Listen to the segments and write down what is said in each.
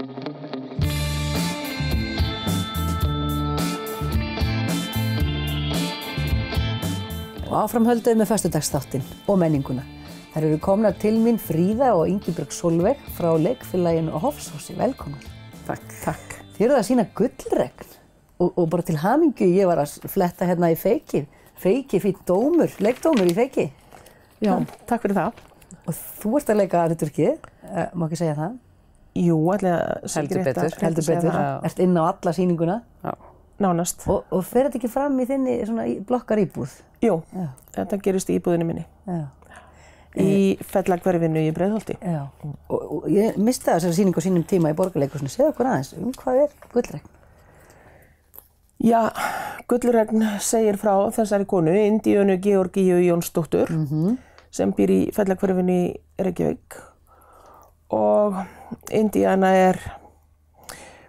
Og áfram höldum með föstudagsþáttinn og menninguna. Þær eru komnar til mín Fríða og Ingibjörg Sólveig frá leikfélaginu á Hofsósi. Velkomnar. Takk. Takk. Þið eruð að sýna gullregn og bara til hamingju, ég var að fletta hérna í feiki. Feiki, fínn dómur, leikdómur í feiki. Já, takk fyrir það. Og þú ert að leika hlutverkið, má ekki segja það? Jú, heldur betur. Heldur betur. Ert inn á alla sýninguna. Já, nánast. Og fer þetta ekki fram í þinni svona blokkaríbúð? Jú, þetta gerist í íbúðinni minni. Já. Í Fellahverfinu í Breiðholti. Já, og ég mistaði þessari sýningu á sínum tíma í Borgarleikhúsinu. Segðu okkur aðeins, hvað er gullregn? Já, gullregn segir frá þessari konu, Indíönu Georgíu Jónsdóttur, sem býr í Fellahverfinu í Reykjavík. Og Indíana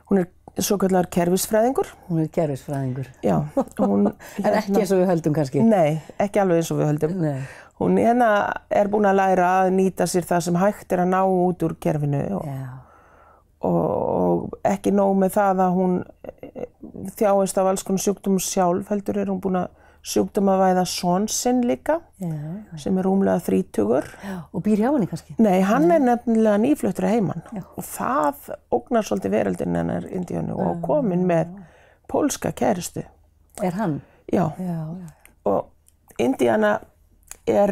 hún er svokallaður kerfisfræðingur. Hún er kerfisfræðingur. Já, hún... En ekki eins og við höldum kannski? Nei, ekki alveg eins og við höldum. Nei. Hún er búin að læra að nýta sér það sem hægt er að ná út úr kerfinu og ekki nóg með það að hún þjáist af alls konar sjúkdómum sjálf, heldur er hún búin að sjúkdómavæða son sinn líka, sem er rúmlega 30. Og býr hjá henni kannski? Nei, hann er nefnilega nýfluttur að heiman og það ógnar svolítið veröldin hennar Indíönu og komin með pólska kærustu. Er hann? Já. Og Indíana er,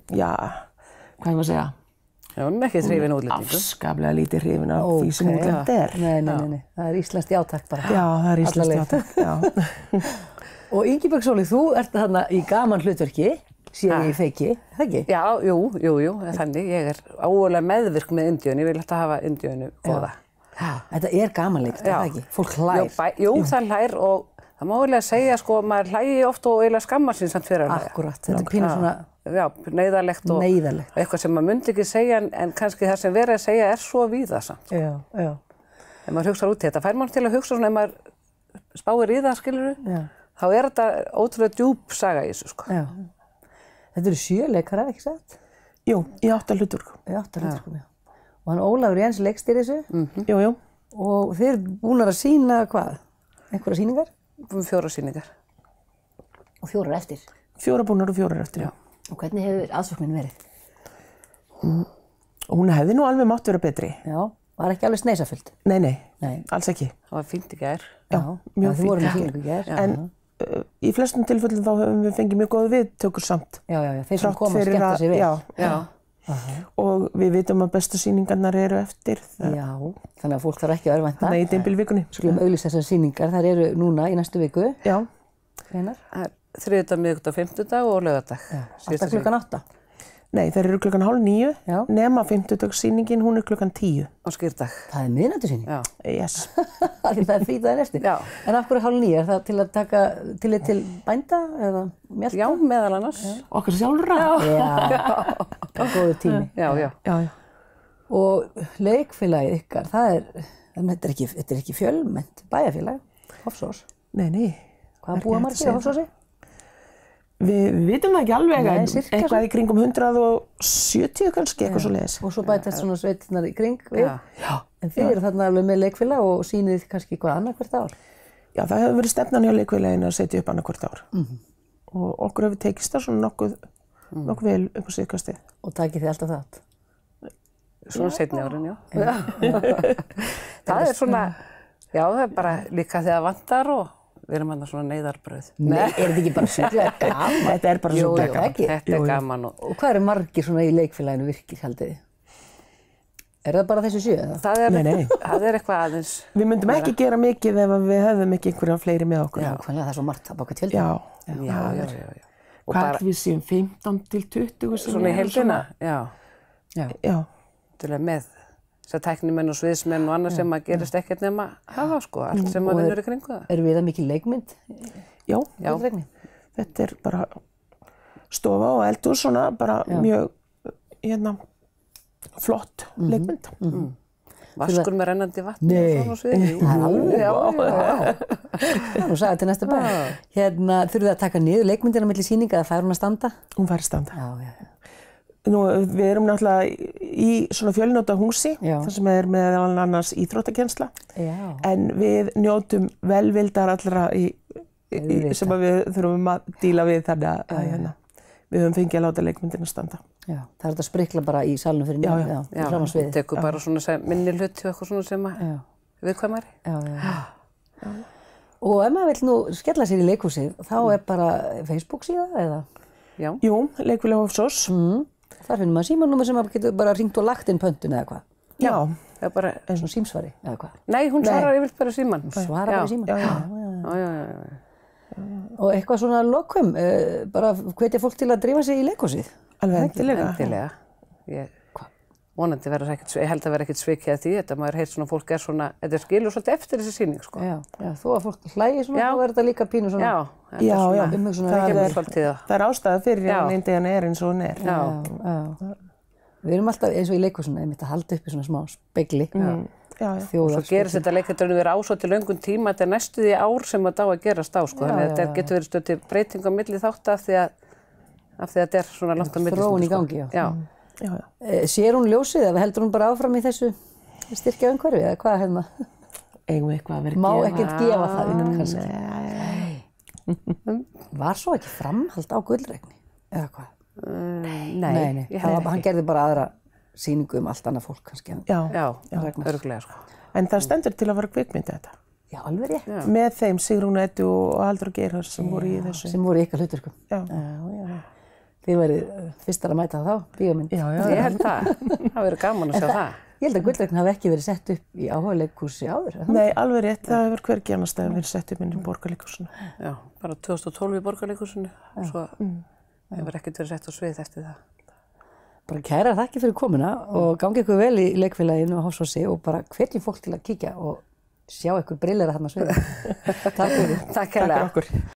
hvað ég maður segja? Já, hún er ekki hrifin útlendingu. Afskaplega lítið hrifin af því sem útlend er. Nei. Það er íslenskt játak bara. Já, það er íslenskt játak, já. Og Ingibjörg Sólveig, þú ert þarna í gaman hlutverki, síðan í feiki, það ekki? Já, jú, þannig. Ég er áhugalega meðvirk með Indíönu, ég vil alltaf hafa Indíönu góða. Þetta er gamanleikt, það ekki? Fólk hlær. Jú, það hlær og það má eiginlega segja, sko, maður hlægi oft og eiginlega skammar sín samt fyrir að hlæja. Akkúrat, þetta er pínu svona... Já, neyðarlegt og eitthvað sem maður myndi ekki segja en kannski það sem verið að segja er svo víða samt. Já. Ef maður hugsar út í þetta, fær maður til að hugsa svona, ef maður spáir í það, skilurðu, þá er þetta ótrúlega djúp saga í þessu, sko. Já. Þetta eru 7 leikarar, ekki satt? Jú, í 8 hlutverkum. Í 8 hlutverkum, já. Og hann Ólafur Jens leikstýrir þessu. Jú. Og þið eru búnar að sýna hvað? Einhverja sýningar? 4 sýningar. Og 4 eftir? 4 búnar og 4 eftir, já. Og hvernig hefur aðsóknin verið? Hún hefði nú alveg mátt vera betri. Já, var ekki alveg sneisafullt? Nei, alls ekki. Það var fínt í gær. Já, mjög fínt. Þú voru með sýningu í gær. En í flestum tilfellum þá höfum við fengið mjög góð viðtökur samt. Já, þeir sem koma að skemmta sig við. Já. Og við vitum að bestu sýningarnar eru eftir. Já, þannig að fólk þarf ekki að örvænta. Þannig í dymbilvikunni. Skulum auglýsa þessar sýningar, þær eru núna í næstu viku. Já. Hvenær? Þriðjudag, miðvikudag, fimmtudag og laugardag. Alltaf klukkan 8? Nei, þær eru klukkan 8:30, nema fimmtudagssýningin, hún er klukkan 10. Á skírdag. Það er miðnætursýning? Já. Yes. Það er frídaginn eftir? Já. En af hverju 8:30? Er það til að taka tillit til bænda eða mjölka? Já, meðal annars. Okkar sjálfra? Já. Góður tími. Já. Og leikfélagið ykkar, þetta er ekki fjölmennt bæjarfélag, Hofsós? Nei. Hvað búa margir á Hofsósi? Við vitum það ekki alveg, en eitthvað í kringum 170 kannski, eitthvað svo leiðis. Og svo bætast svona sveitirnar í kring við. Já. En þið eru þarna alveg með leikfélag og sýnið kannski hvað annað hvert ár? Já, það hefur verið stefnan hjá leikfélaginu að setja upp annað hvert ár. Og okkur hefur tekist það svona nokkuð vel upp á síðkastið. Og takið þið alltaf það? Svona seinni árin, já. Það er svona, já, það er bara líka þegar vantar og við erum annars svona neyðarbrauð. Nei, er þetta ekki bara sjúklega gaman? Þetta er bara sjúklega gaman. Þetta er gaman. Og hvað eru margir svona í leikfélaginu virkir, haldið þið? Er það bara þessi 7? Nei. Það er eitthvað aðeins. Við myndum ekki gera mikið ef við hefðum ekki einhverja fleiri með okkur. Já, hvernig það er svo margt að baka tjölda. Já. Hvað við séum 15 til 20 sem svona í heildina? Já. Til að með þessar tæknimenn og sviðsmenn og annað sem að gerist ekkert nema hafa, sko, allt sem að vinnur í kringu það. Erum við það mikil leikmynd? Já. Þetta er bara stofa og eldhús, svona bara mjög, flott leikmynd. Vaskur með rennandi vatn. Nei, það er alveg. Já. Nú sagði til næsta bæ. Þurfið að taka niður leikmyndina milli sýninga eða fær hún að standa? Hún fær að standa. Já. Nú, við erum náttúrulega í svona fjölnota húsi, þar sem meðal annars íþróttakennsla, en við njótum velvildar allra sem við þurfum að díla við þannig að við höfum fengið að láta leikmyndina standa. Já, það þetta sprikla bara í salnum fyrir nýja, já, það tekur bara svona minni hluti og eitthvað svona sem að viðkvæmari. Já. Og ef maður vill nú skella sér í leikhúsið, þá bara Facebook síða eða? Já. Jú, Leikfélag Hofsós. Þar finnum maður símanúmer sem maður getur bara hringt og lagt inn pöntun eða hvað? Já. Það bara eins og símsvari eða hvað? Nei, hún svarar yfirleitt bara síman. Hún svarar bara síman? Já. Og eitthvað svona lokum, bara hvetja fólk til að drífa sig í leikhúsið? Alveg endilega. Ég vonandi verður ekkert, ég held að verður ekkert svikið að því, þetta maður heilt svona fólk svona, þetta skilur svolítið eftir þessi sýning, sko. Já, þó að fólk hlægi svona, þá verður þetta líka pínu svona. Já, það er ástæða fyrir að Indiana eins og hún Já. Við erum alltaf eins og í leikhúsinu, einmitt að halda upp í svona smá spegli. Og svo gerist þetta leikþátturinn verið ásótt í löngum tíma, þetta næstu því ár sem þetta á að gerast á, sko. Þannig að þetta getur verið stödd breyting á milli þátt af því að þetta svona langt á milli. Þróun í gangi, Sér hún ljósið eða heldur hún bara áfram í þessu styrkja umhverfi eða hvað hérna? Eigum við eitthvað að vera að gefa? Má ekkert gefa það kannski? Var svo ekki framhald á Gullregni eða hvað? Nei. Hann gerði bara aðra sýningu allt annað fólk kannski. Já, örugglega, sko. En það stendur til að vera kvikmynd þetta. Já, alveg rétt. Með þeim Sigrúnu Eddu og Halldór Geirharðs sem voru í þessu. Sem voru í ykkar hlutverkum. Já. Þið verið fyrstar að mæta þá, bíómynd. Já. Ég held það verið gaman að sjá það. Ég held að Gullregn hafi ekki verið sett upp í áhugaleikhúsi áður. Nei, alveg rétt. Það hefur hvergi annars staðar verið sett upp inn í Borgarleikhúsinu. Já, bara 2012 í Borgarleikhúsinu. Svo hefur ekkert verið sett á svið eftir það. Bara kærar þakkir fyrir komuna og gangi ykkur vel í leikfélaginu á Hofsósi og bara hvetjum fólk til að kíkja og sjá ykkur brillera þarna á sviði. Takk fyrir. Takk fyrir okkur.